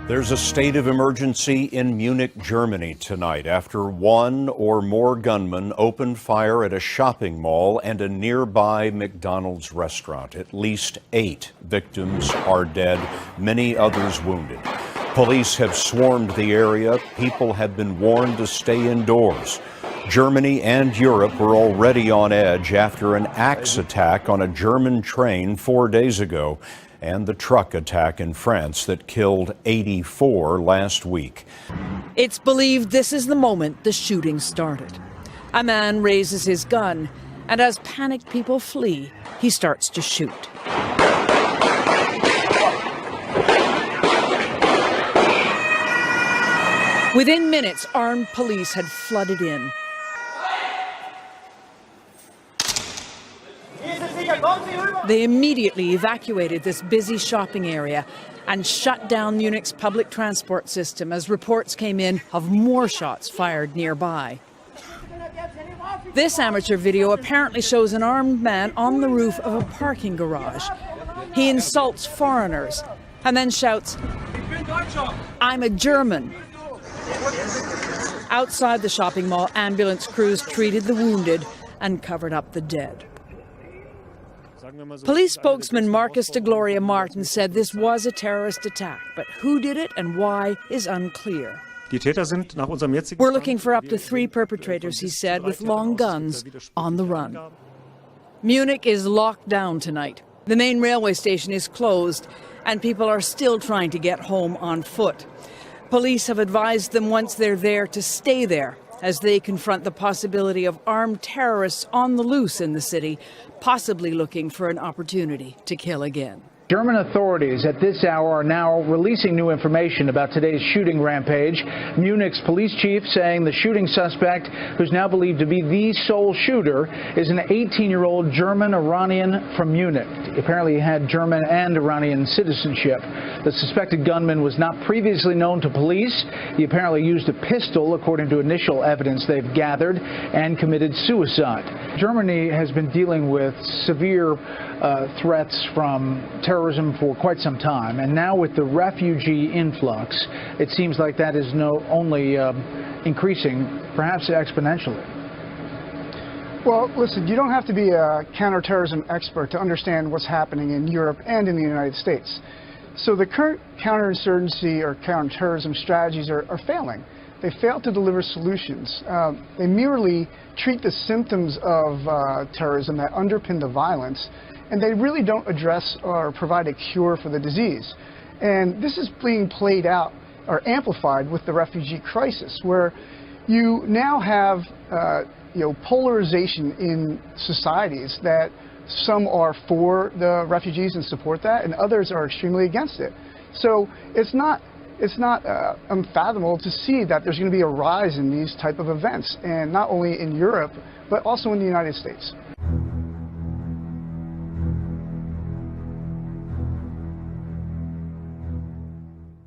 There's a state of emergency in Munich, Germany tonight after one or more gunmen opened fire at a shopping mall and a nearby McDonald's restaurant. At least 8 victims are dead, many others wounded. Police have swarmed the area. People have been warned to stay indoors. Germany and Europe were already on edge after an axe attack on a German train 4 days ago, and the truck attack in France that killed 84 last week. It's believed this is the moment the shooting started. A man raises his gun, and as panicked people flee, he starts to shoot. Within minutes, armed police had flooded in. They immediately evacuated this busy shopping area and shut down Munich's public transport system as reports came in of more shots fired nearby. This amateur video apparently shows an armed man on the roof of a parking garage. He insults foreigners and then shouts, "I'm a German." Outside the shopping mall, ambulance crews treated the wounded and covered up the dead. Police spokesman Marcus de Gloria Martin said this was a terrorist attack, but who did it and why is unclear. We're looking for up to 3 perpetrators, he said, with long guns on the run. Munich is locked down tonight. The main railway station is closed, and people are still trying to get home on foot. Police have advised them once they're there to stay there as they confront the possibility of armed terrorists on the loose in the city, possibly looking for an opportunity to kill again. German authorities at this hour are now releasing new information about today's shooting rampage. Munich's police chief saying the shooting suspect, who's now believed to be the sole shooter, is an 18-year-old German-Iranian from Munich. Apparently he had German and Iranian citizenship. The suspected gunman was not previously known to police. He apparently used a pistol, according to initial evidence they've gathered, and committed suicide. Germany has been dealing with severe threats from terrorism for quite some time, and now with the refugee influx, it seems like that is only increasing, perhaps exponentially. Well, listen, you don't have to be a counterterrorism expert to understand what's happening in Europe and in the United States. So the current counterinsurgency or counterterrorism strategies are failing. They fail to deliver solutions. They merely treat the symptoms of terrorism that underpin the violence, and they really don't address or provide a cure for the disease. And this is being played out or amplified with the refugee crisis, where you now have polarization in societies that some are for the refugees and support that, and others are extremely against it. So it's not unfathomable to see that there's going to be a rise in these type of events, and not only in Europe, but also in the United States.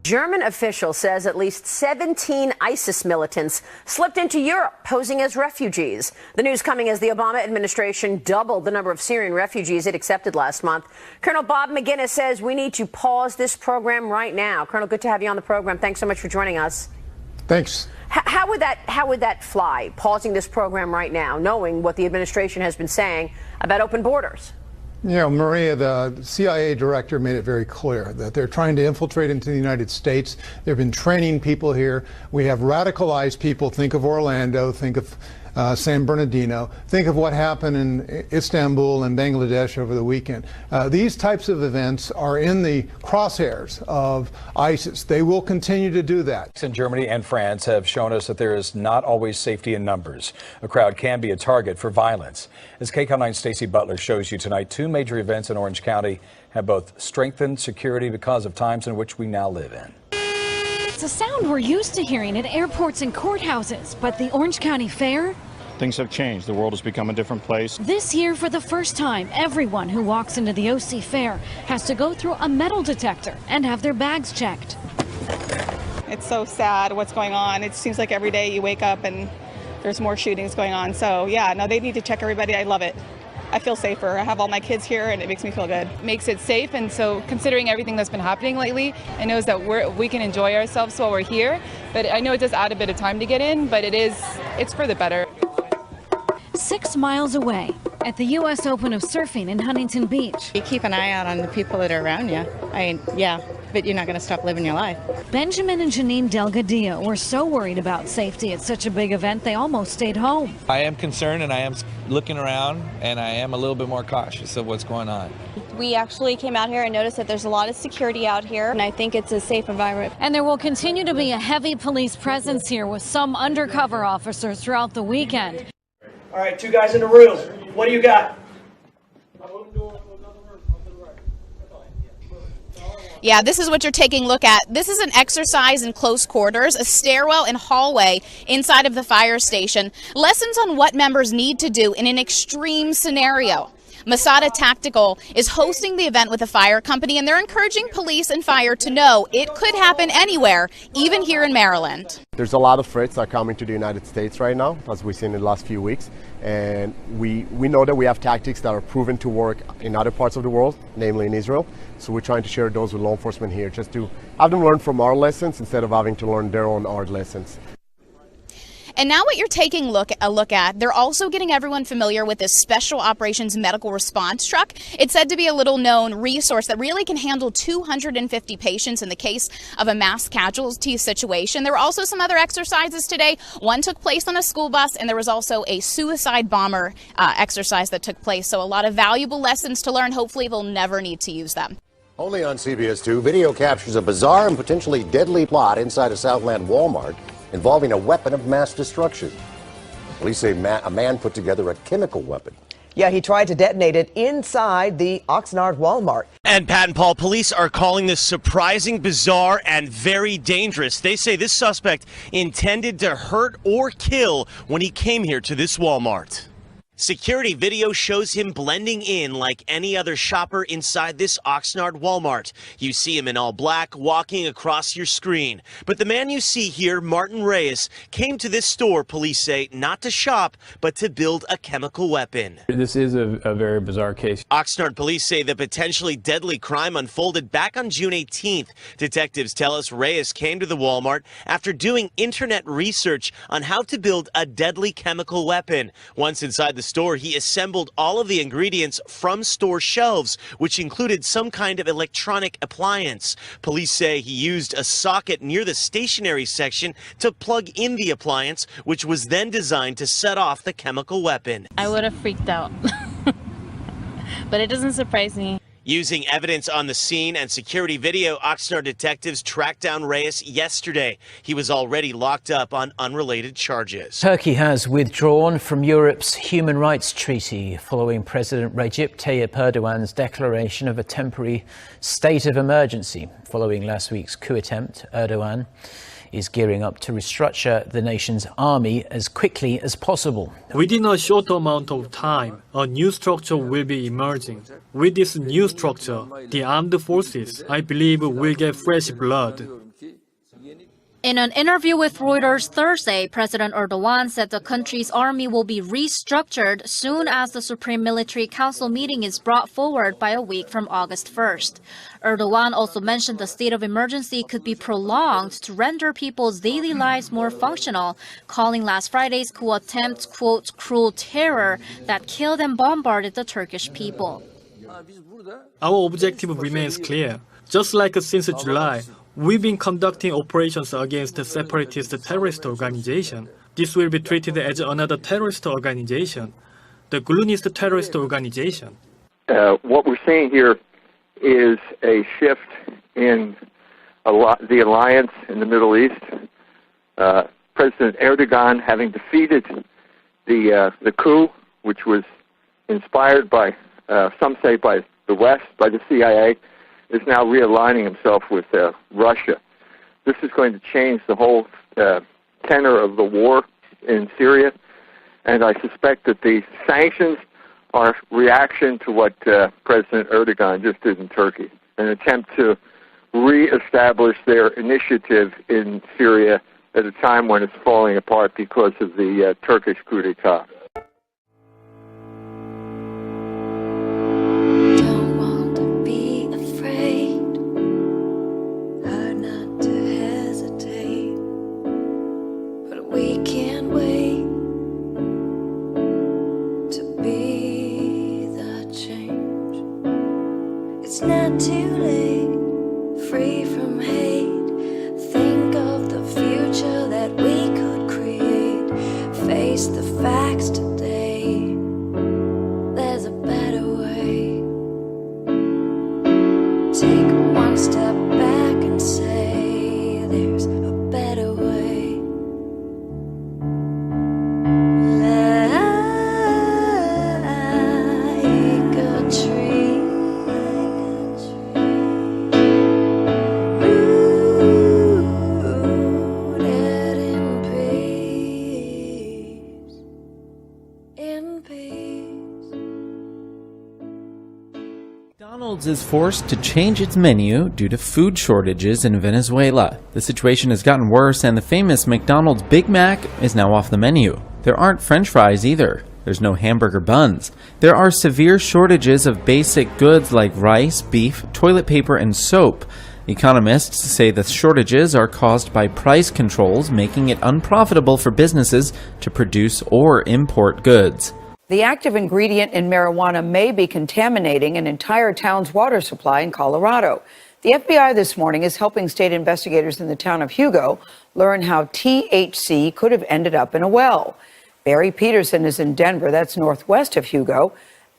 German official says at least 17 ISIS militants slipped into Europe posing as refugees. The news coming as the Obama administration doubled the number of Syrian refugees it accepted last month. Colonel Bob McGinnis says we need to pause this program right now. Colonel, good to have you on the program. Thanks so much for joining us. Thanks. How would that fly, pausing this program right now, knowing what the administration has been saying about open borders? You know, Maria, the CIA director made it very clear that they're trying to infiltrate into the United States. They've been training people here. We have radicalized people. Think of Orlando, think of San Bernardino. Think of what happened in Istanbul and Bangladesh over the weekend. These types of events are in the crosshairs of ISIS. They will continue to do that. In Germany and France have shown us that there is not always safety in numbers. A crowd can be a target for violence. As KCAL 9's Stacey Butler shows you tonight, 2 major events in Orange County have both strengthened security because of times in which we now live in. It's a sound we're used to hearing at airports and courthouses, but the Orange County Fair? Things have changed. The world has become a different place. This year, for the first time, everyone who walks into the OC Fair has to go through a metal detector and have their bags checked. It's so sad what's going on. It seems like every day you wake up and there's more shootings going on. So, yeah, no, they need to check everybody. I love it. I feel safer. I have all my kids here, and it makes me feel good. Makes it safe, and so considering everything that's been happening lately, I know that we can enjoy ourselves while we're here, but I know it does add a bit of time to get in, but it's for the better. 6 miles away at the U.S. Open of Surfing in Huntington Beach. You keep an eye out on the people that are around you. But you're not going to stop living your life. Benjamin and Janine Delgadillo were so worried about safety at such a big event, they almost stayed home. I am concerned, and I am looking around, and I am a little bit more cautious of what's going on. We actually came out here and noticed that there's a lot of security out here, and I think it's a safe environment. And there will continue to be a heavy police presence here with some undercover officers throughout the weekend. All right, 2 guys in the room. What do you got? Yeah, this is what you're taking a look at. This is an exercise in close quarters, a stairwell and hallway inside of the fire station. Lessons on what members need to do in an extreme scenario. Masada Tactical is hosting the event with a fire company, and they're encouraging police and fire to know it could happen anywhere, even here in Maryland. There's a lot of threats that are coming to the United States right now, as we've seen in the last few weeks. And we know that we have tactics that are proven to work in other parts of the world, namely in Israel. So we're trying to share those with law enforcement here, just to have them learn from our lessons instead of having to learn their own hard lessons. And now what you're taking a look at, they're also getting everyone familiar with this Special Operations Medical Response Truck. It's said to be a little-known resource that really can handle 250 patients in the case of a mass casualty situation. There were also some other exercises today. One took place on a school bus, and there was also a suicide bomber exercise that took place. So a lot of valuable lessons to learn. Hopefully they'll never need to use them. Only on CBS 2, video captures a bizarre and potentially deadly plot inside a Southland Walmart involving a weapon of mass destruction. Police say a man put together a chemical weapon. Yeah, he tried to detonate it inside the Oxnard Walmart. And Pat and Paul, police are calling this surprising, bizarre, and very dangerous. They say this suspect intended to hurt or kill when he came here to this Walmart. Security video shows him blending in like any other shopper inside this Oxnard Walmart. You see him in all black walking across your screen. But the man you see here, Martin Reyes, came to this store, police say, not to shop, but to build a chemical weapon. This is a very bizarre case. Oxnard police say the potentially deadly crime unfolded back on June 18th. Detectives tell us Reyes came to the Walmart after doing internet research on how to build a deadly chemical weapon. Once inside the store, he assembled all of the ingredients from store shelves, which included some kind of electronic appliance. Police say he used a socket near the stationery section to plug in the appliance, which was then designed to set off the chemical weapon. I would have freaked out, but it doesn't surprise me. Using evidence on the scene and security video, Oxnard detectives tracked down Reyes yesterday. He was already locked up on unrelated charges. Turkey has withdrawn from Europe's human rights treaty following President Recep Tayyip Erdogan's declaration of a temporary state of emergency. Following last week's coup attempt, Erdogan is gearing up to restructure the nation's army as quickly as possible. Within a short amount of time, a new structure will be emerging. With this new structure, the armed forces, I believe, will get fresh blood. In an interview with Reuters Thursday, President Erdogan said the country's army will be restructured soon as the Supreme Military Council meeting is brought forward by a week from August 1st. Erdogan also mentioned the state of emergency could be prolonged to render people's daily lives more functional, calling last Friday's coup attempt, quote, cruel terror that killed and bombarded the Turkish people. Our objective remains clear. Just like since July, we've been conducting operations against the separatist terrorist organization. This will be treated as another terrorist organization, the Gulunist terrorist organization. What we're seeing here is a shift in the alliance in the Middle East. President Erdogan, having defeated the coup, which was inspired by, some say by the West, by the CIA, is now realigning himself with Russia. This is going to change the whole tenor of the war in Syria, and I suspect that the sanctions are reaction to what President Erdogan just did in Turkey, an attempt to reestablish their initiative in Syria at a time when it's falling apart because of the Turkish coup d'etat. McDonald's is forced to change its menu due to food shortages in Venezuela. The situation has gotten worse, and the famous McDonald's Big Mac is now off the menu. There aren't French fries either. There's no hamburger buns. There are severe shortages of basic goods like rice, beef, toilet paper, and soap. Economists say the shortages are caused by price controls, making it unprofitable for businesses to produce or import goods. The active ingredient in marijuana may be contaminating an entire town's water supply in Colorado. The FBI this morning is helping state investigators in the town of Hugo learn how THC could have ended up in a well. Barry Peterson is in Denver, that's northwest of Hugo.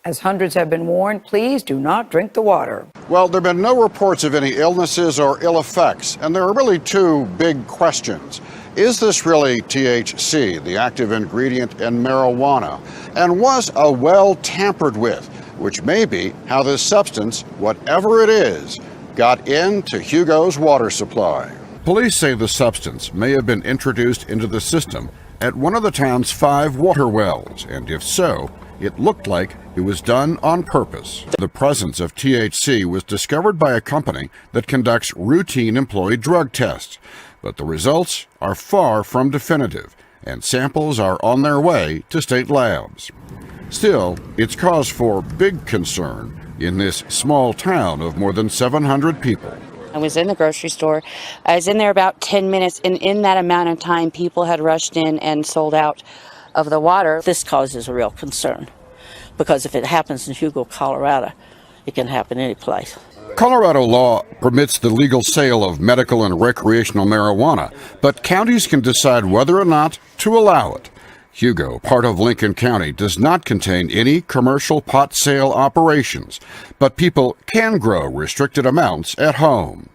As hundreds have been warned, please do not drink the water. Well, there have been no reports of any illnesses or ill effects, and there are really two big questions. Is this really THC, the active ingredient in marijuana? And was a well tampered with, which may be how this substance, whatever it is, got into Hugo's water supply. Police say the substance may have been introduced into the system at one of the town's 5 water wells, and if so, it looked like it was done on purpose. The presence of THC was discovered by a company that conducts routine employee drug tests, but the results are far from definitive, and samples are on their way to state labs. Still, it's cause for big concern in this small town of more than 700 people. I was in the grocery store. I was in there about 10 minutes, and in that amount of time, people had rushed in and sold out of the water. This causes a real concern, because if it happens in Hugo, Colorado, it can happen any place. Colorado law permits the legal sale of medical and recreational marijuana, but counties can decide whether or not to allow it. Hugo, part of Lincoln County, does not contain any commercial pot sale operations, but people can grow restricted amounts at home.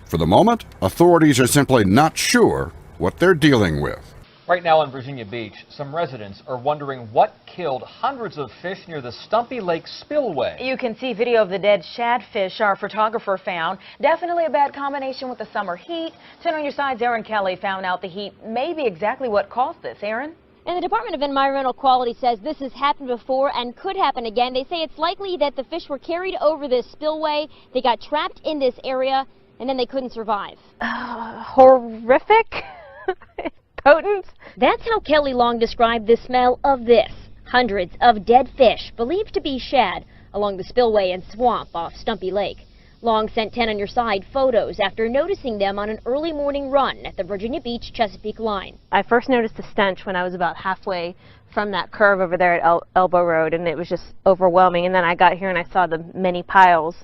For the moment, authorities are simply not sure what they're dealing with. Right now on Virginia Beach, some residents are wondering what killed hundreds of fish near the Stumpy Lake spillway. You can see video of the dead shadfish our photographer found. Definitely a bad combination with the summer heat. 10 on your side's Aaron Kelly found out the heat may be exactly what caused this. Aaron? And the Department of Environmental Quality says this has happened before and could happen again. They say it's likely that the fish were carried over this spillway. They got trapped in this area, and then they couldn't survive. Horrific? Potent? That's how Kelly Long described the smell of this. Hundreds of dead fish, believed to be shad, along the spillway and swamp off Stumpy Lake. Long sent 10 on your side photos after noticing them on an early morning run at the Virginia Beach-Chesapeake line. I first noticed the stench when I was about halfway from that curve over there at Elbow Road, and it was just overwhelming. And then I got here and I saw the many piles,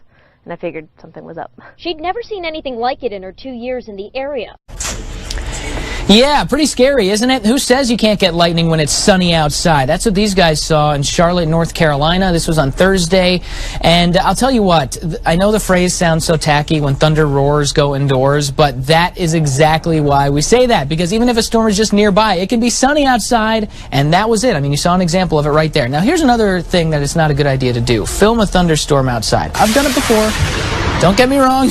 and I figured something was up. She'd never seen anything like it in her 2 years in the area. Yeah, pretty scary, isn't it? Who says you can't get lightning when it's sunny outside? That's what these guys saw in Charlotte, North Carolina. This was on Thursday. And I'll tell you what, I know the phrase sounds so tacky when thunder roars, go indoors, but that is exactly why we say that. Because even if a storm is just nearby, it can be sunny outside, and that was it. I mean, you saw an example of it right there. Now, here's another thing that it's not a good idea to do. Film a thunderstorm outside. I've done it before. Don't get me wrong.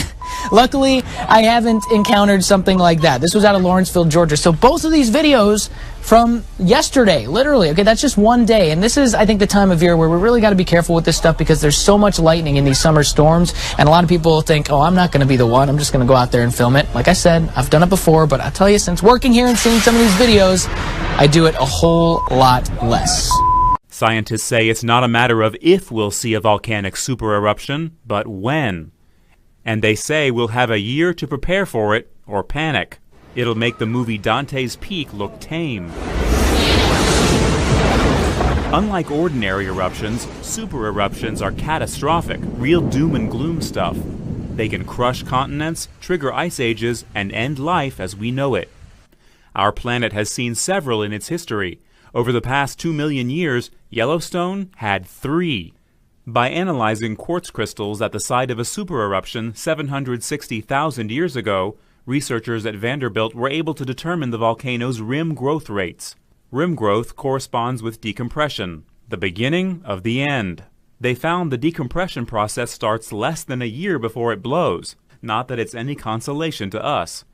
Luckily, I haven't encountered something like that. This was out of Lawrenceville, Georgia. So both of these videos from yesterday, literally, okay, that's just one day. And this is, I think, the time of year where we really got to be careful with this stuff because there's so much lightning in these summer storms. And a lot of people think, oh, I'm not going to be the one. I'm just going to go out there and film it. Like I said, I've done it before, but I'll tell you, since working here and seeing some of these videos, I do it a whole lot less. Scientists say it's not a matter of if we'll see a volcanic supereruption, but when. And they say we'll have a year to prepare for it, or panic. It'll make the movie Dante's Peak look tame. Unlike ordinary eruptions, supereruptions are catastrophic, real doom and gloom stuff. They can crush continents, trigger ice ages, and end life as we know it. Our planet has seen several in its history. Over the past 2 million years, Yellowstone had 3. By analyzing quartz crystals at the site of a supereruption 760,000 years ago, researchers at Vanderbilt were able to determine the volcano's rim growth rates. Rim growth corresponds with decompression, the beginning of the end. They found the decompression process starts less than a year before it blows. Not that it's any consolation to us.